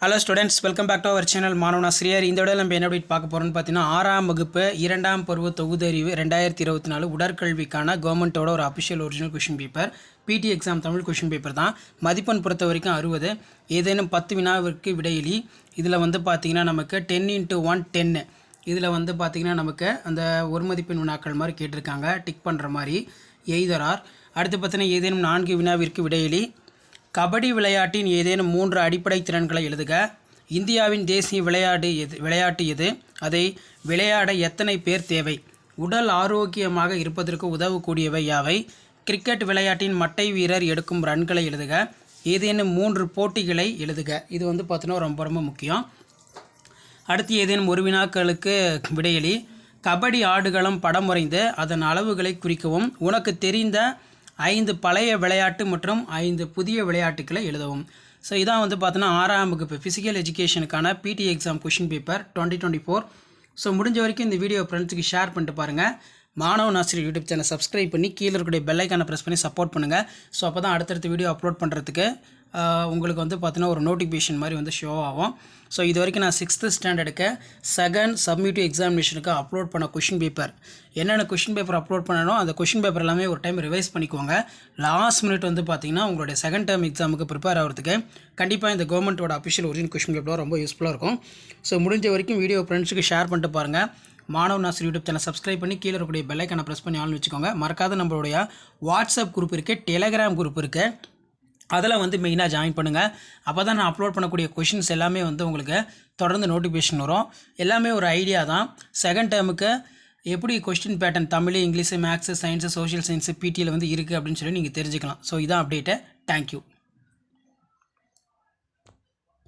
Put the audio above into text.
Hello students, welcome back to our channel மாணவனா ஸ்ரீயர். இந்த விட நம்ம என்ன அப்டேட் பார்க்க போகிறோம்னு பார்த்தீங்கன்னா, 6ஆம் வகுப்பு 2ஆம் பருவ தொகுதறிவு 2024 உடற்கல்விக்கான கவர்மெண்ட்டோட ஒரு அஃபிஷியல் ஒரிஜினல் கொஷின் பேப்பர். பிடி எக்ஸாம் தமிழ் கொஷின் பேப்பர் தான். மதிப்பெண் பொறுத்த வரைக்கும் 60. ஏதேனும் 10 வினாவிற்கு விடையிலி. இதில் வந்து பார்த்திங்கன்னா நமக்கு 10x1 10. இதில் வந்து பார்த்திங்கன்னா நமக்கு அந்த ஒரு மதிப்பெண் வினாக்கள் மாதிரி கேட்டிருக்காங்க, டிக் பண்ணுற மாதிரி எய்தர் ஆர். அடுத்து பார்த்தீங்கன்னா ஏதேனும் 4 வினாவிற்கு விடையிலி. கபடி விளையாட்டின் ஏதேனும் 3 அடிப்படை திறன்களை எழுதுக. இந்தியாவின் தேசிய விளையாட்டு எது? அதை விளையாட எத்தனை பேர் தேவை? உடல் ஆரோக்கியமாக இருப்பதற்கு உதவக்கூடியவை யாவை? கிரிக்கெட் விளையாட்டின் மட்டை வீரர் எடுக்கும் ரன்களை எழுதுக. ஏதேனும் 3 போட்டிகளை எழுதுக. இது வந்து பார்த்தீங்கன்னா ரொம்ப ரொம்ப முக்கியம். அடுத்து ஏதேனும் ஒரு வினாக்களுக்கு விடையளி. கபடி ஆடுகளம் படம் வரைந்து அதன் அளவுகளை குறிக்கவும். உனக்கு தெரிந்த 5 பழைய விளையாட்டு மற்றும் 5 புதிய விளையாட்டுக்களை எழுதவும். ஸோ இதான் வந்து பார்த்தோன்னா 6ஆம் வகுப்பு ஃபிசிக்கல் எஜுகேஷனுக்கான பிடி எக்ஸாம் கொஷின் பேப்பர் 2024. ஸோ முடிஞ்ச வரைக்கும் இந்த வீடியோ ஃப்ரெண்ட்ஸுக்கு ஷேர் பண்ணிட்டு பாருங்கள். மாணவன் ஆசிரியர் யூடியூப் சேனல் சப்ஸ்கிரைப் பண்ணி கீழே இருக்கக்கூடிய பெல் ஐக்கானை ப்ரெஸ் பண்ணி சப்போர்ட் பண்ணுங்கள். ஸோ அப்போ தான் அடுத்தடுத்த வீடியோ அப்லோட் பண்ணுறதுக்கு உங்களுக்கு வந்து பார்த்தீங்கன்னா ஒரு நோட்டிஃபிகேஷன் மாதிரி வந்து ஷோ ஆகும். ஸோ இது வரைக்கும் நான் 6th ஸ்டாண்டர்டுக்கு செகண்ட் சப்மிட்டிவ் எக்ஸாமினேஷனுக்கு அப்லோட் பண்ண கொஷின் பேப்பர், என்னென்ன கொஷின் பேப்பர் அப்லோட் பண்ணணும் அந்த கொஷின் பேப்பர் எல்லாமே ஒரு டைம் ரிவைஸ் பண்ணிக்கோங்க. லாஸ்ட் மினிட் வந்து பார்த்தீங்கன்னா உங்களுடைய செகண்ட் டேர்ம் எக்ஸாமுக்கு ப்ரிப்பேர் ஆகிறதுக்கு கண்டிப்பாக இந்த கவர்மெண்ட்டோட அஃபிஷியல் ஒரிஜினல் கொஷின் பேப்பர் ரொம்ப யூஸ்ஃபுல்லாக இருக்கும். ஸோ முடிஞ்ச வரைக்கும் வீடியோ ஃப்ரெண்ட்ஸுக்கு ஷேர் பண்ணிட்டு பாருங்கள். மாணவன் ஆசிரியர் யூடியூப் சேனல் சப்ஸ்கிரைப் பண்ணி கீழே இருக்கக்கூடிய பெல் ஐக்கானை ப்ரெஸ் பண்ணி ஆன் வச்சுக்கோங்க. மறக்காத நம்மளுடைய வாட்ஸ்அப் குரூப் இருக்குது, டெலகிராம் குரூப் இருக்குது, அதில் வந்து மெயினாக ஜாயின் பண்ணுங்கள். அப்போ தான் நான் அப்லோட் பண்ணக்கூடிய கொஷின்ஸ் எல்லாமே வந்து உங்களுக்கு தொடர்ந்து நோட்டிஃபிகேஷன் வரும். எல்லாமே ஒரு ஐடியா தான். செகண்ட் டேர்முக்கு எப்படி question pattern Tamil, English, maths, science, social science, பிடியில் வந்து இருக்குது அப்படின்னு சொல்லி நீங்கள் தெரிஞ்சுக்கலாம். ஸோ இதான் அப்டேட்டு. தேங்க்யூ.